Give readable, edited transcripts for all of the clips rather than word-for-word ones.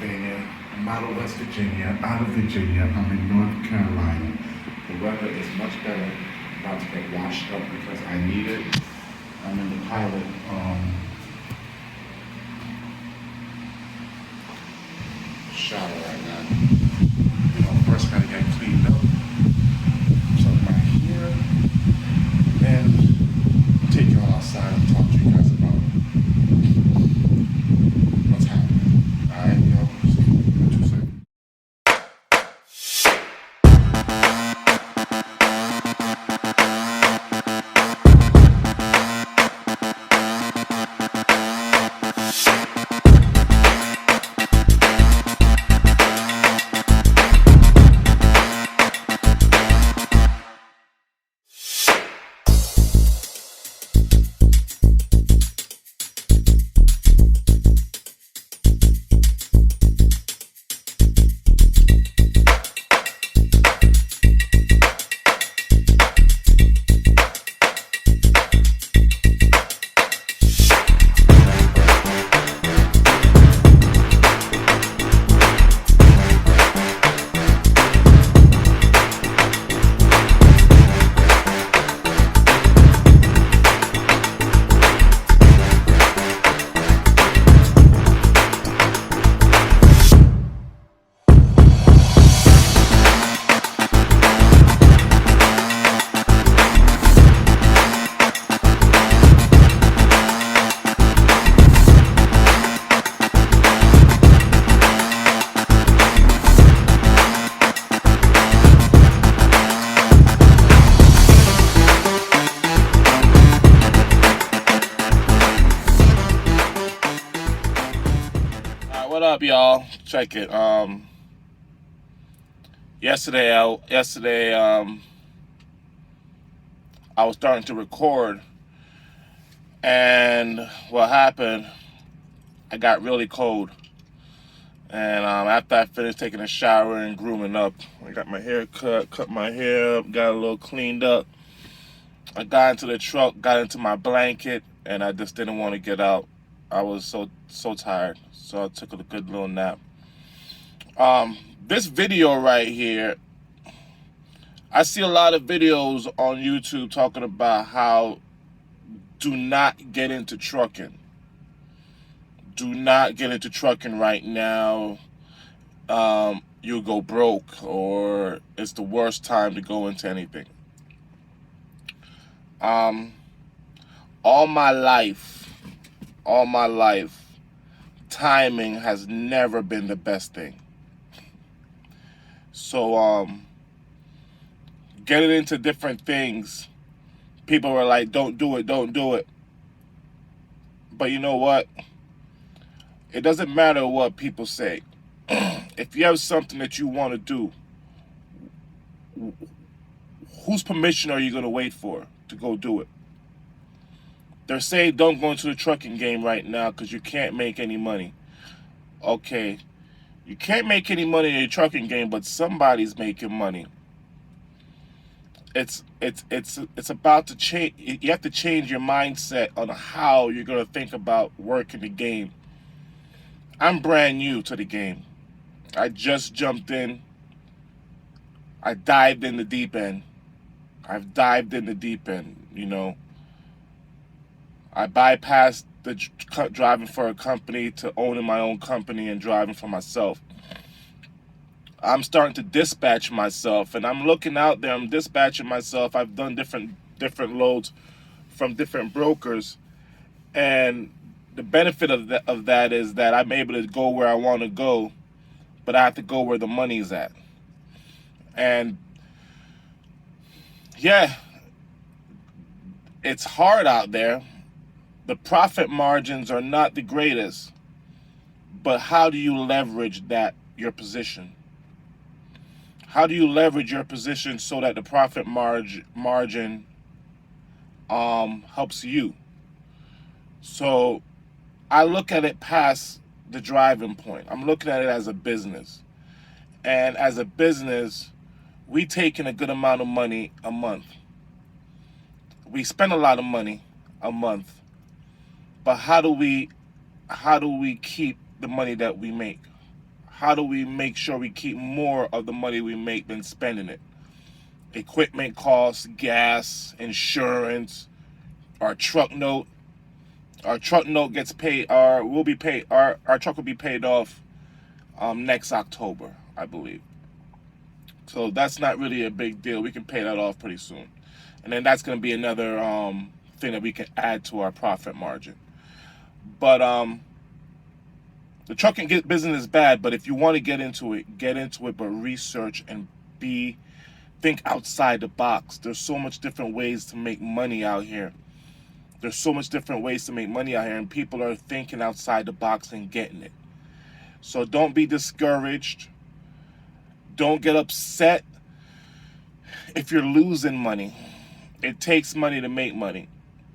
Pennsylvania. I'm out of West Virginia, out of Virginia. I'm in North Carolina. The weather is much better. I'm about to get washed up because I need it. I'm in the pilot shower right now. First gotta get cleaned up. Something right here. Then take you all outside and talk to you guys about what's happening. Alright, yo. What you say? What up, y'all? Check it. Yesterday, I was starting to record, and what happened? I got really cold, and after I finished taking a shower and grooming up, I got my hair cut my hair up, got a little cleaned up. I got into the truck, got into my blanket, and I just didn't want to get out. I was so tired, so I took a good little nap. This video right here, I see a lot of videos on YouTube talking about how do not get into trucking. Do not get into trucking right now. You'll go broke, or it's the worst time to go into anything. All my life, timing has never been the best thing. So, getting into different things, people were like, don't do it. But you know what? It doesn't matter what people say. If you have something that you want to do, whose permission are you going to wait for to go do it? They're saying don't go into the trucking game right now because you can't make any money. Okay, you can't make any money in the trucking game, but somebody's making money. It's about to change. You have to change your mindset on how you're going to think about working the game. I'm brand new to the game. I just jumped in. I dived in the deep end. I've dived in the deep end, I bypassed the driving for a company to owning my own company and driving for myself. I'm starting to dispatch myself, and I'm looking out there. I'm dispatching myself. I've done different loads from different brokers, and the benefit of that is that I'm able to go where I want to go, but I have to go where the money's at. And yeah, it's hard out there. The profit margins are not the greatest, but how do you leverage your position? How do you leverage your position so that the profit margin helps you? So I look at it past the driving point. I'm looking at it as a business. And as a business, we take in a good amount of money a month. We spend a lot of money a month. But how do we keep the money that we make? how do we make sure we keep more of the money we make than spending it? Equipment costs, gas, insurance, our truck note. Our truck note gets paid. Our truck will be paid off next October, I believe. So that's not really a big deal. We can pay that off pretty soon, and then that's going to be another thing that we can add to our profit margin. But the trucking business is bad. But if you want to get into it. But research and think outside the box. There's so much different ways to make money out here. And people are thinking outside the box and getting it. So don't be discouraged. Don't get upset if you're losing money. It takes money to make money.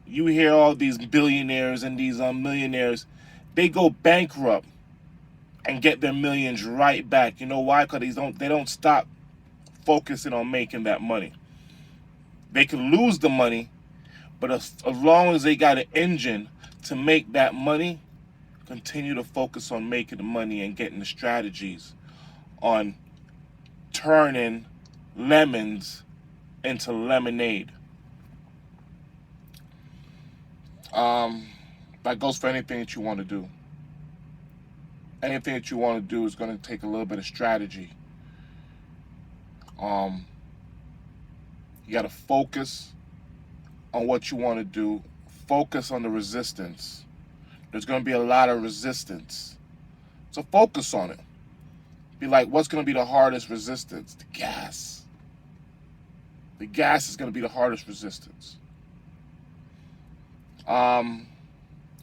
You hear all these billionaires and these millionaires, they go bankrupt and get their millions right back. You know why? Because they don't stop focusing on making that money. They can lose the money, but as long as they got an engine to make that money, continue to focus on making the money and getting the strategies on turning lemons into lemonade. That goes for anything that you want to do. Anything that you want to do is going to take a little bit of strategy. You got to focus on what you want to do. Focus on the resistance. There's going to be a lot of resistance. So focus on it. Be like, what's going to be the hardest resistance? The gas. The gas is going to be the hardest resistance.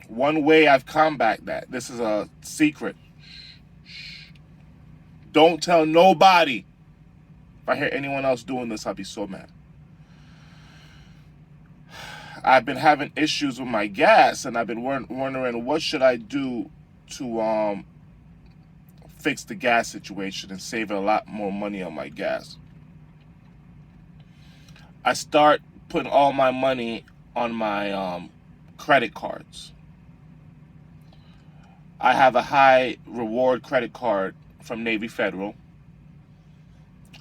One way I've combated that, this is a secret. Don't tell nobody. If I hear anyone else doing this, I'll be so mad. I've been having issues with my gas, and I've been wondering what should I do to fix the gas situation and save a lot more money on my gas. I start putting all my money on my credit cards. I have a high reward credit card from Navy Federal.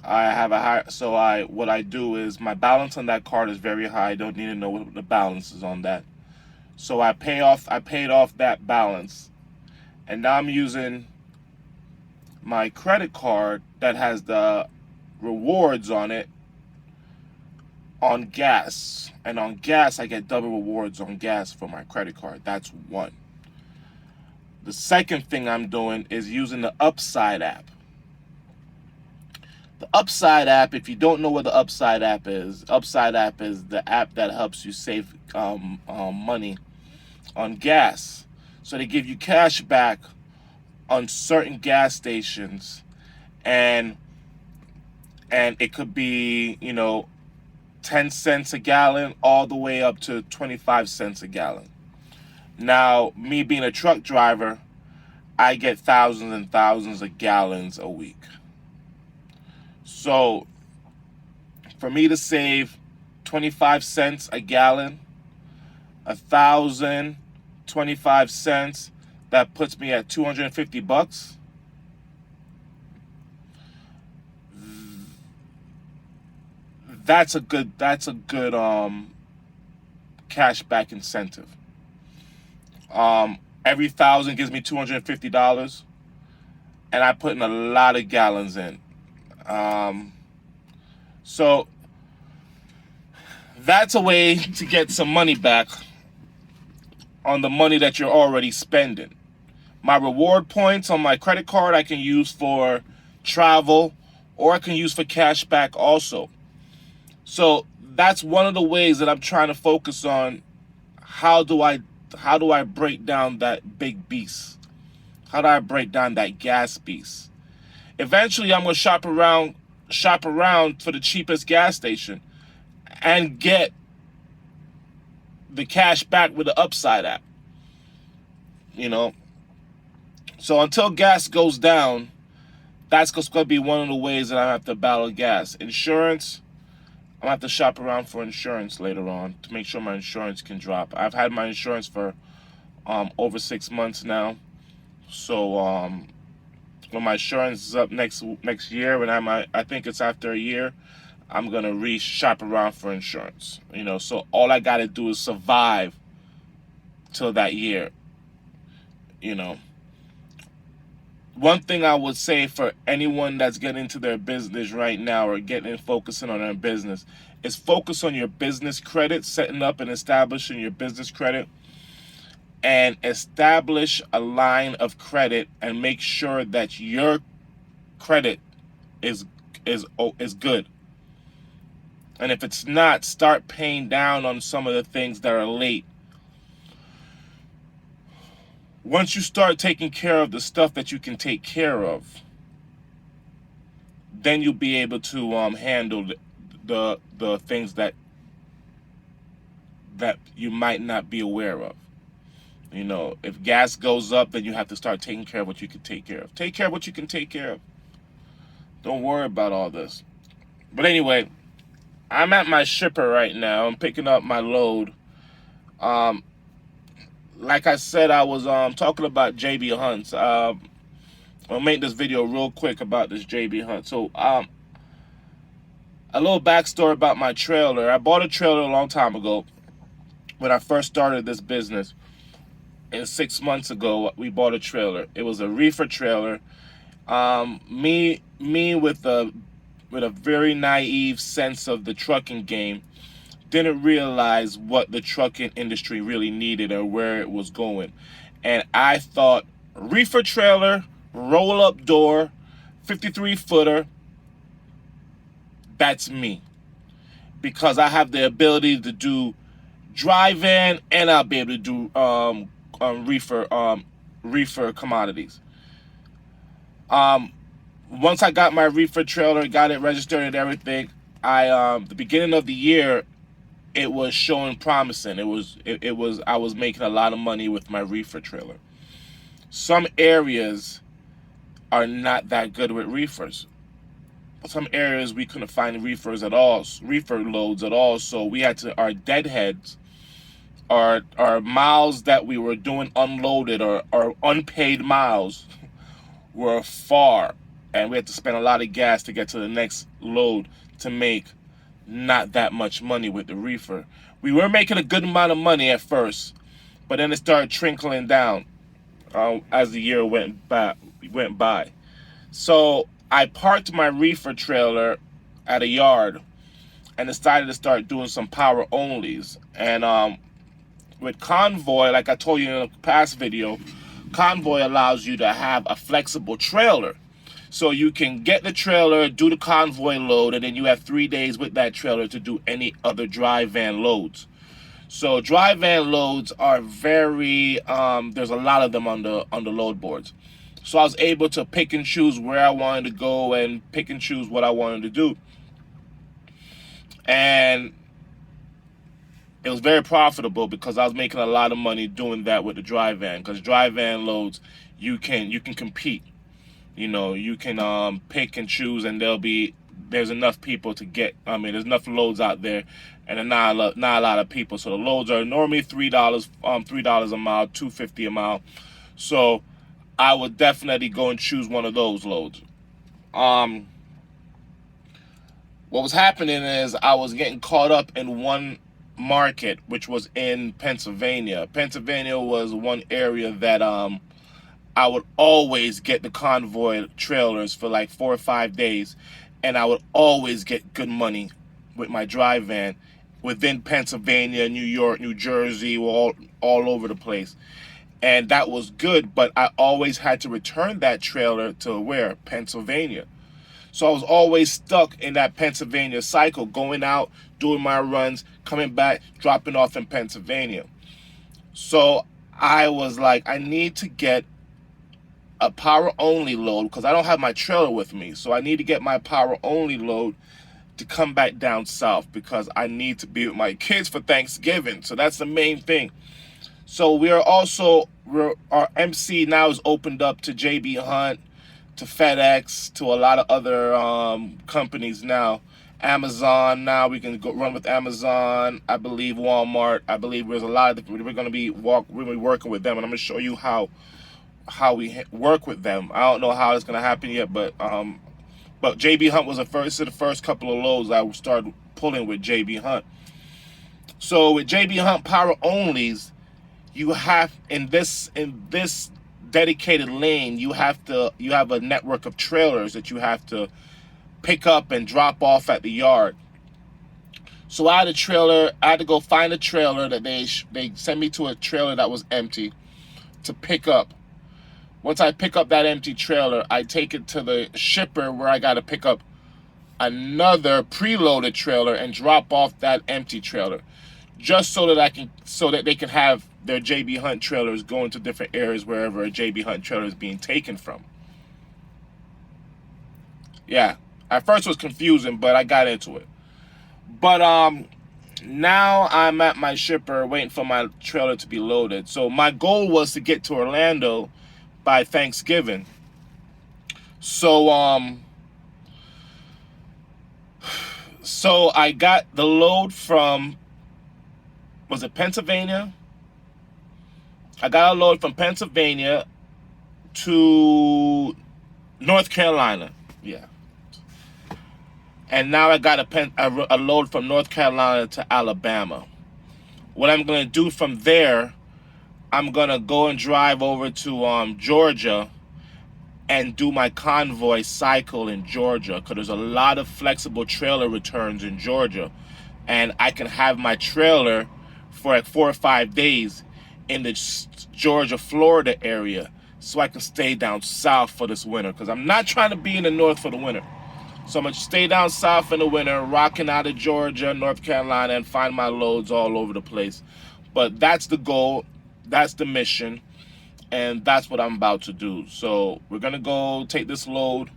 What I do is my balance on that card is very high. I don't need to know what the balance is on that. So I paid off that balance, and now I'm using my credit card that has the rewards on it on gas. And on gas, I get double rewards on gas for my credit card. That's one. The second thing I'm doing is using the Upside app. The Upside app, if you don't know what the Upside app is the app that helps you save money on gas. So they give you cash back on certain gas stations, and it could be 10 cents a gallon all the way up to 25 cents a gallon. Now, me being a truck driver, I get thousands and thousands of gallons a week. So for me to save 25 cents a gallon, 1,025 cents, that puts me at $250. That's a good cash back incentive. Every 1,000 gives me $250, and I put in a lot of gallons in. So that's a way to get some money back on the money that you're already spending. My reward points on my credit card I can use for travel, or I can use for cash back also. So that's one of the ways that I'm trying to focus on. How do I break down that big beast? How do I break down that gas beast? Eventually, I'm going to shop around for the cheapest gas station and get the cash back with the Upside app. So until gas goes down, that's going to be one of the ways that I have to battle gas. Insurance, I'm going to have to shop around for insurance later on to make sure my insurance can drop. I've had my insurance for over 6 months now. So when my insurance is up next year, and I think it's after a year, I'm gonna shop around for insurance. So all I gotta do is survive till that year. You know, one thing I would say for anyone that's getting into their business right now or focusing on their business is focus on your business credit, setting up and establishing your business credit, and establish a line of credit and make sure that your credit is good. And if it's not, start paying down on some of the things that are late. Once you start taking care of the stuff that you can take care of, then you'll be able to handle the things that you might not be aware of. If gas goes up, then you have to start taking care of what you can take care of. Take care of what you can take care of. Don't worry about all this. But anyway, I'm at my shipper right now. I'm picking up my load. Like I said, I was talking about JB Hunts. I'll make this video real quick about this JB Hunt. So, a little backstory about my trailer. I bought a trailer a long time ago when I first started this business. And 6 months ago, we bought a trailer. It was a reefer trailer. Me with a very naive sense of the trucking game, didn't realize what the trucking industry really needed or where it was going. And I thought, reefer trailer, roll-up door, 53-footer, that's me. Because I have the ability to do dry van, and I'll be able to do reefer commodities. Once I got my reefer trailer, got it registered and everything, the beginning of the year, it was showing promising. I was making a lot of money with my reefer trailer. Some areas are not that good with reefers. Some areas we couldn't find reefer loads at all. So we had to, our deadheads, our miles that we were doing unloaded or unpaid miles were far. And we had to spend a lot of gas to get to the next load to make not that much money with the reefer. We were making a good amount of money at first, but then it started trickling down as the year went by. So I parked my reefer trailer at a yard and decided to start doing some power onlys. And with Convoy, like I told you in a past video, Convoy allows you to have a flexible trailer. So you can get the trailer, do the Convoy load, and then you have 3 days with that trailer to do any other dry van loads. So dry van loads are very, there's a lot of them on the load boards. So I was able to pick and choose where I wanted to go and pick and choose what I wanted to do. And it was very profitable because I was making a lot of money doing that with the dry van. Because dry van loads, you can compete. You can pick and choose, and there's enough people to get. There's enough loads out there, and not a lot of people. So the loads are normally $3 a mile, $2.50 a mile. So I would definitely go and choose one of those loads. What was happening is I was getting caught up in one market, which was in Pennsylvania. Pennsylvania was one area that I would always get the Convoy trailers for like 4 or 5 days, and I would always get good money with my dry van within Pennsylvania, New York, New Jersey, all over the place. And that was good, but I always had to return that trailer to where? Pennsylvania. So I was always stuck in that Pennsylvania cycle, going out, doing my runs, coming back, dropping off in Pennsylvania. So I was like, I need to get a power only load because I don't have my trailer with me. So I need to get my power only load to come back down south because I need to be with my kids for Thanksgiving. So that's the main thing. So our MC now is opened up to JB Hunt, to FedEx, to a lot of other companies now. Amazon, now we can go run with Amazon. I believe Walmart. I believe there's a lot of we're going to be working with them, and I'm going to show you how how we work with them. I don't know how it's gonna happen yet, but JB Hunt was the first couple of loads I started pulling with JB Hunt. So with JB Hunt power onlys, you have in this dedicated lane, you have a network of trailers that you have to pick up and drop off at the yard. So I had to go find a trailer that they sent me to a trailer that was empty to pick up. Once I pick up that empty trailer, I take it to the shipper where I got to pick up another preloaded trailer and drop off that empty trailer, just so that they can have their JB Hunt trailers going to different areas wherever a JB Hunt trailer is being taken from. Yeah, at first it was confusing, but I got into it. But now I'm at my shipper waiting for my trailer to be loaded. So my goal was to get to Orlando by Thanksgiving. So I got the load from, was it Pennsylvania? I got a load from Pennsylvania to North Carolina. Yeah. And now I got a load from North Carolina to Alabama. What I'm going to do from there, I'm going to go and drive over to Georgia and do my convoy cycle in Georgia, because there's a lot of flexible trailer returns in Georgia. And I can have my trailer for like 4 or 5 days in the Georgia, Florida area, so I can stay down south for this winter, because I'm not trying to be in the north for the winter. So I'm going to stay down south in the winter, rocking out of Georgia, North Carolina, and find my loads all over the place. But that's the goal. That's the mission. And that's what I'm about to do. So we're going to go take this load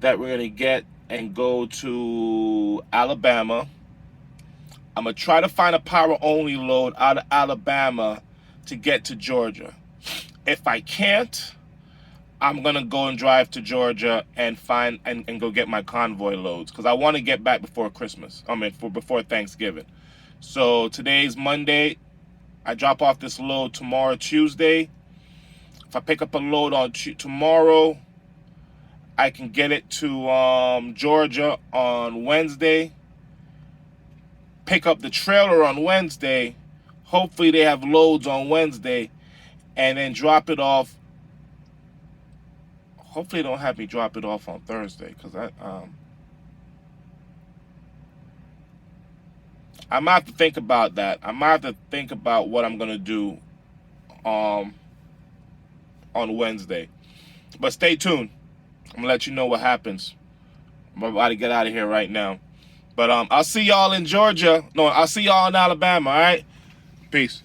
that we're going to get and go to Alabama. I'm going to try to find a power-only load out of Alabama to get to Georgia. If I can't, I'm going to go and drive to Georgia and find and go get my convoy loads, because I want to get back before Christmas. Before Thanksgiving. So today's Monday. I drop off this load tomorrow, Tuesday. If I pick up a load on tomorrow, I can get it to Georgia on Wednesday. Pick up the trailer on Wednesday. Hopefully they have loads on Wednesday, and then drop it off. Hopefully they don't have me drop it off on Thursday, because I might have to think about that. I might have to think about what I'm gonna do on Wednesday. But stay tuned. I'm gonna let you know what happens. I'm about to get out of here right now. But I'll see y'all in Georgia. No, I'll see y'all in Alabama, all right? Peace.